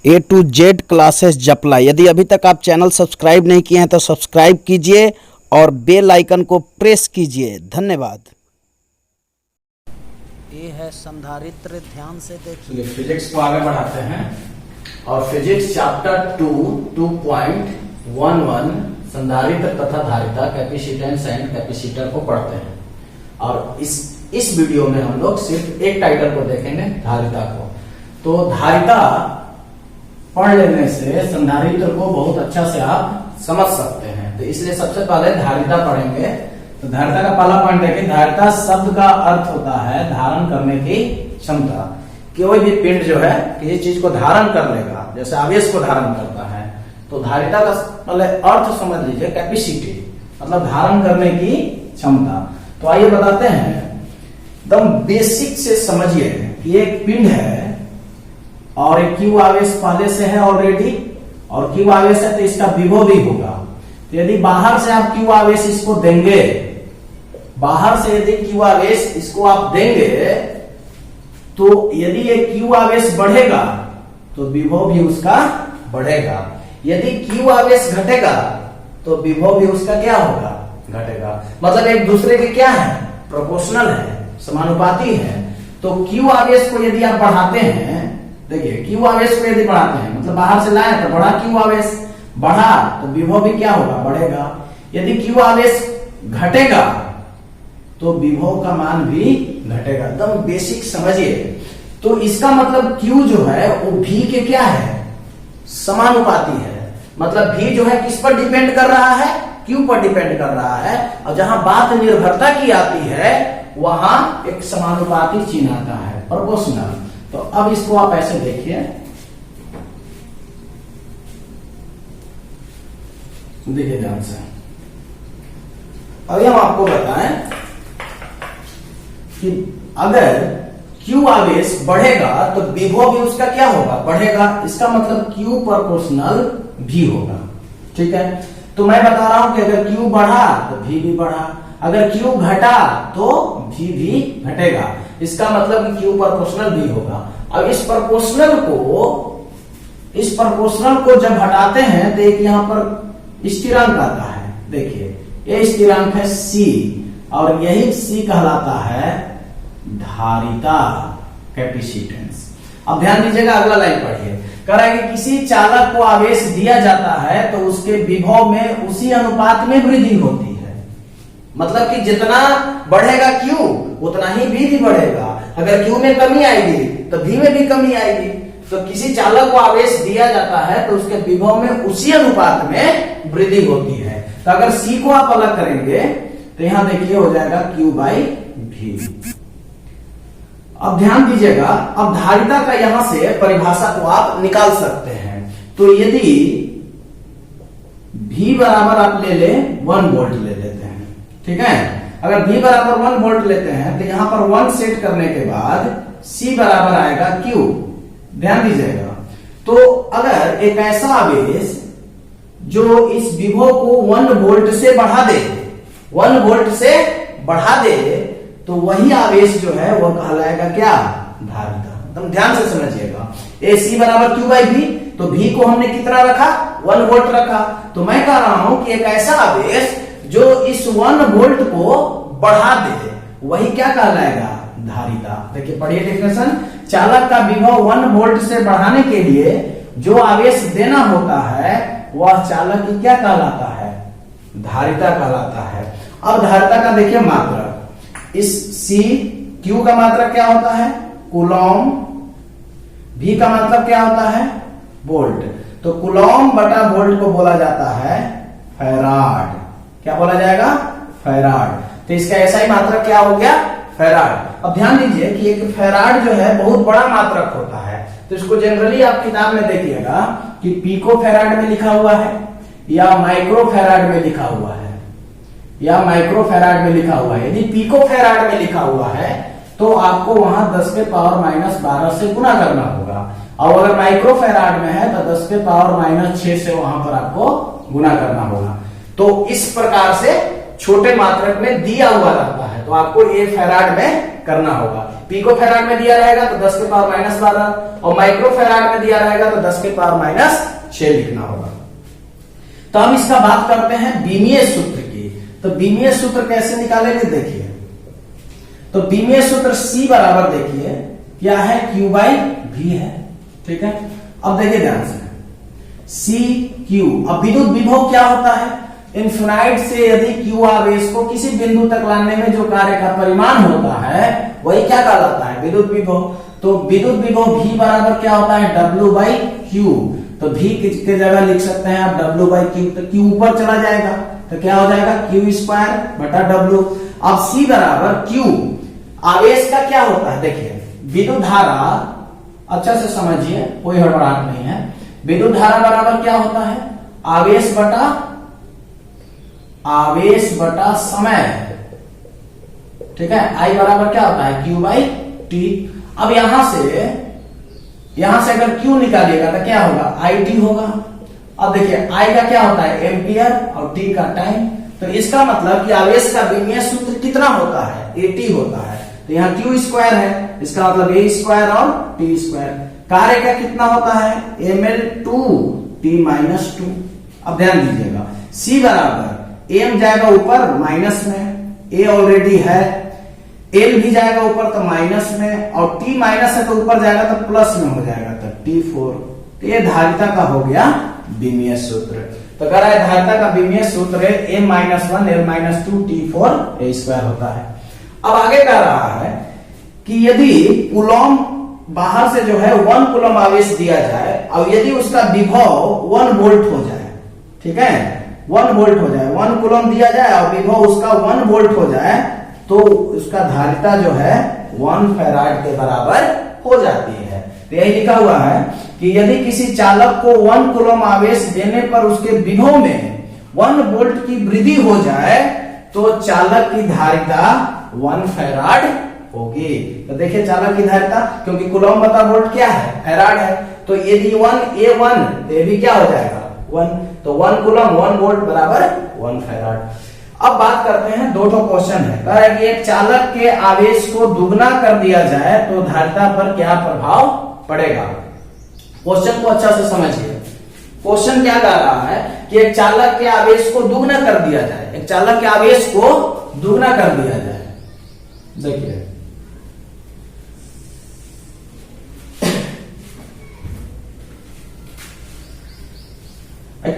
A to Z classes जपला। यदि अभी तक आप चैनल सब्सक्राइब नहीं किए हैं तो सब्सक्राइब कीजिए और बेल आइकन को प्रेस कीजिए। धन्यवाद। ये है संधारित्र, ध्यान से देखिए। फिजिक्स को आगे बढ़ाते हैं और फिजिक्स चैप्टर 2.11 संधारित्र तथा धारिता कैपेसिटेंस एंड कैपेसिटर को पढ़ते हैं। और इस वीडियो में हम लोग सिर्फ एक टाइटल को देखेंगे, धारिता को। तो धारिता पढ़ लेने से संधारित्र को बहुत अच्छा से आप समझ सकते हैं। तो इसलिए सबसे पहले धारिता पढ़ेंगे। तो धारिता का पहला पॉइंट है कि धारिता शब्द का अर्थ होता है धारण करने की क्षमता। कोई भी पिंड जो है किसी चीज को धारण कर लेगा, जैसे आवेश को धारण करता है, तो धारिता का पहले अर्थ समझ लीजिए, कैपेसिटी मतलब धारण करने की क्षमता। तो आइए बताते हैं, एकदम बेसिक से समझिए कि एक पिंड है और एक क्यू आवेश पहले से है ऑलरेडी, और क्यू आवेश है तो इसका विभव भी होगा। तो यदि बाहर से आप क्यू आवेश इसको देंगे, बाहर से यदि क्यू आवेश इसको आप देंगे, तो यदि ये क्यू आवेश बढ़ेगा तो विभव भी उसका बढ़ेगा। यदि क्यू आवेश घटेगा तो विभव भी उसका क्या होगा, घटेगा। मतलब एक दूसरे के क्या है, प्रोपोर्शनल है, समानुपाती है। तो क्यू आवेश को यदि आप बढ़ाते हैं, देखिए क्यू आवेश को यदि बढ़ाते हैं मतलब बाहर से लाए तो बढ़ा क्यू आवेश, बढ़ा तो विभव भी क्या होगा, बढ़ेगा। यदि क्यू आवेश घटेगा तो विभव का मान भी घटेगा। एकदम बेसिक समझिए। तो इसका मतलब क्यू जो है वो भी के क्या है, समानुपाती है। मतलब भी जो है किस पर डिपेंड कर रहा है, क्यू पर डिपेंड कर रहा है। और जहां बात निर्भरता की आती है वहां एक समानुपाती चिन्ह आता है, प्रोपोर्शनल। तो अब इसको आप ऐसे देखिए, देखिए ध्यान से। अभी हम आपको बताएं कि अगर क्यू आवेश बढ़ेगा तो विभव भी उसका क्या होगा, बढ़ेगा। इसका मतलब क्यू प्रोपोर्शनल भी होगा। ठीक है। तो मैं बता रहा हूं कि अगर क्यू बढ़ा तो भी बढ़ा, अगर क्यू घटा तो भी घटेगा। इसका मतलब कि क्यू प्रोपोर्शनल भी होगा। अब इस प्रोपोर्शनल को जब हटाते हैं तो एक यहां पर स्थिरांक आता है। देखिए ये स्थिरांक है C, और यही C कहलाता है धारिता, कैपेसिटेंस। अब ध्यान दीजिएगा, अगला लाइन पढ़िए। कह रहा है कि किसी चालक को आवेश दिया जाता है तो उसके विभव में उसी अनुपात में वृद्धि होती है। मतलब कि जितना बढ़ेगा क्यू उतना ही भी बढ़ेगा। अगर क्यू में कमी आएगी तो भी में भी कमी आएगी। तो किसी चालक को आवेश दिया जाता है तो उसके विभव में उसी अनुपात में वृद्धि होती है। तो अगर सी को आप अलग करेंगे तो यहां देखिए हो जाएगा क्यू बाई भी। अब ध्यान दीजिएगा, अब धारिता का यहां से परिभाषा को आप निकाल सकते हैं। तो यदि भी बराबर आप ले ले 1 वोल्ट ले लेते हैं, ठीक है। अगर V बराबर 1 वोल्ट लेते हैं तो यहां पर 1 सेट करने के बाद C बराबर आएगा Q। ध्यान दीजिएगा। तो अगर एक ऐसा आवेश जो इस विभव को 1 वोल्ट से बढ़ा दे, 1 वोल्ट से बढ़ा दे, तो वही आवेश जो है वह कहलाएगा क्या, धारिता। एकदम ध्यान से समझिएगा। ए C बराबर Q बाई V, तो V को हमने कितना रखा, 1 वोल्ट रखा। तो मैं कह रहा हूं कि एक ऐसा आवेश जो इस 1 वोल्ट को बढ़ा दे वही क्या कहलाएगा, धारिता। देखिए पढ़िए डेफिनेशन। चालक का विभव 1 वोल्ट से बढ़ाने के लिए जो आवेश देना होता है वह चालक की क्या कहलाता है, धारिता कहलाता है। अब धारिता का देखिए मात्रक, इस C Q का मात्रक क्या होता है, कूलॉम। V का मतलब क्या होता है, वोल्ट। तो कूलॉम बटा वोल्ट को बोला जाता है फैराड। क्या बोला जाएगा, फैराड। तो इसका ऐसा ही मात्रक क्या हो गया, फैराड। अब ध्यान दीजिए कि एक फैराड जो है बहुत बड़ा मात्रक होता है। तो इसको जनरली आप किताब में देखिएगा कि पिको फैराड में लिखा हुआ है या माइक्रो फैराड में लिखा हुआ है या माइक्रो फैराड में लिखा हुआ है। यदि पिको फैराड में लिखा हुआ है तो आपको वहां 10 के पावर माइनस 12 से गुना करना होगा, और अगर माइक्रो फैराड में है तो 10 के पावर माइनस 6 से वहां पर आपको गुना करना होगा। तो इस प्रकार से छोटे मात्रक में दिया हुआ रहता है तो आपको ये फैराड में करना होगा। पिको फैराड में दिया रहेगा तो 10 के पावर -12 और माइक्रो फैराड में दिया रहेगा तो 10 के पावर -6 लिखना होगा। तो हम इसका बात करते हैं बीमीय सूत्र की। तो बीमीय सूत्र कैसे निकालेंगे देखिए। तो बीमीय सूत्र C बराबर देखिए क्या है, Q/V है। ठीक है, अब देखिए ध्यान से CQ। अब विद्युत विभव क्या होता है, इन्फिनाइट से यदि Q आवेश को किसी बिंदु तक लाने में जो कार्य का परिमाण होता है वही क्या कहलाता है, विद्युत विभव। तो विद्युत विभव V बराबर क्या होता है, W/Q। तो V की जगह लिख सकते हैं आप W/Q। तो Q ऊपर चला जाएगा तो क्या हो जाएगा, Q²/W। अब C बराबर Q, आवेश का क्या होता है देखिए, विद्युत धारा, अच्छा से समझिए कोई हड़बड़ाहट नहीं है। विद्युत धारा बराबर क्या होता है, आवेश बटा समय। ठीक है, I बराबर क्या होता है, Q/T। अब यहां से अगर Q निकालिएगा तो क्या होगा, IT होगा। अब देखिए I का क्या होता है, एम्पियर, और T का टाइम। तो इसका मतलब कि आवेश का विमीय सूत्र कितना होता है, AT होता है। तो यहाँ Q² है, इसका मतलब A² और T²। कार्य का कितना होता है, mL2T-2। अब ध्यान दीजिएगा C बराबर M जाएगा ऊपर माइनस में, A ऑलरेडी है, L भी जाएगा ऊपर तो माइनस में, और T माइनस है तो ऊपर जाएगा तो प्लस में हो जाएगा तो T4। तो ये धारिता का हो गया विमीय सूत्र। तो कह रहा है धारिता का विमीय सूत्र M-1 L-2 T4 A² होता है। अब आगे कह रहा है कि यदि कूलम बाहर से जो है 1 कूलम आवेश दिया जाए और यदि उसका विभव 1 वोल्ट हो जाए, ठीक है, 1 वोल्ट हो जाए, 1 कूलम दिया जाए और विभव उसका 1 वोल्ट हो जाए तो उसका धारिता जो है 1 फैराड के बराबर हो जाती है। तो यही लिखा हुआ है कि यदि किसी चालक को 1 कूलम आवेश देने पर उसके विभव में 1 वोल्ट की वृद्धि हो जाए तो चालक की धारिता 1 फैराड होगी। तो देखिए चालक की धारिता, क्योंकि कूलम बटा वोल्ट क्या है, फैराड है, तो यदि 1A1 तो ये भी क्या हो जाएगा 1। तो 1 कूलम 1 वोल्ट बराबर 1 फैराड। अब बात करते हैं, 2 क्वेश्चन है। कह रहा है कि एक चालक के आवेश को दुगना कर दिया जाए तो धारिता पर क्या प्रभाव पड़ेगा। क्वेश्चन को अच्छा से समझिए। क्वेश्चन क्या कह रहा है कि एक चालक के आवेश को दुगना कर दिया जाए, एक चालक के आवेश को दुगना कर दिया जाए। देखिए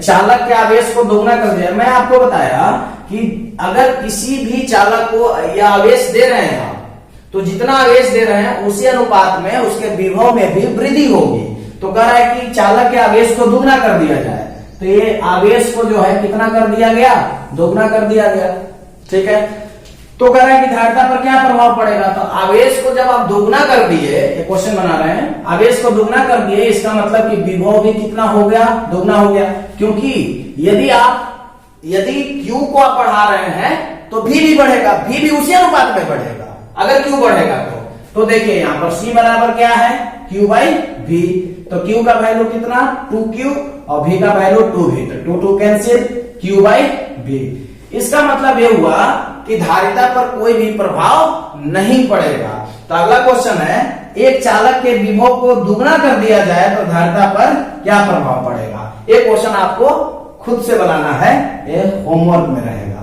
चालक के आवेश को दोगुना कर दिया। मैं आपको बताया कि अगर किसी भी चालक को यह आवेश दे रहे हैं तो जितना आवेश दे रहे हैं उसी अनुपात में उसके विभव में भी वृद्धि होगी। तो कह रहा है कि चालक के आवेश को दोगुना कर दिया जाए, तो ये आवेश को जो है कितना कर दिया गया, दोगुना कर दिया गया। ठीक है, तो कह रहा है कि धारिता पर क्या प्रभाव पड़ेगा। तो आवेश को जब आप दोगुना कर दिए, ये क्वेश्चन बना रहे हैं, आवेश को दोगुना कर दिए, इसका मतलब कि विभव भी कितना हो गया, दोगुना हो गया। क्योंकि यदि Q को आप बढ़ा रहे हैं तो V भी बढ़ेगा, V भी उसी अनुपात में बढ़ेगा अगर Q बढ़ेगा तो देखिए यहाँ पर C बराबर क्या है, Q/V। तो Q का वैल्यू कितना 2Q और V का वैल्यू 2V, तो 2 कैंसिल, Q/V। इसका मतलब यह हुआ कि धारिता पर कोई भी प्रभाव नहीं पड़ेगा। तो अगला क्वेश्चन है, एक चालक के विभव को दुगना कर दिया जाए तो धारिता पर क्या प्रभाव पड़ेगा। ये क्वेश्चन आपको खुद से बनाना है, ये होमवर्क में रहेगा।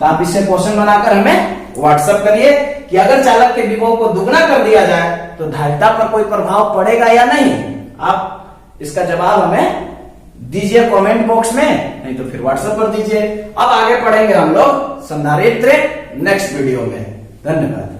तो आप इसे क्वेश्चन बनाकर हमें व्हाट्सएप करिए कि अगर चालक के विभव को दुगना कर दिया जाए तो धारिता पर कोई प्रभाव पड़ेगा या नहीं। आप इसका जवाब हमें दीजिए कमेंट बॉक्स में, नहीं तो फिर व्हाट्सएप पर दीजिए। अब आगे पढ़ेंगे हम लोग संधारित्र नेक्स्ट वीडियो में। धन्यवाद।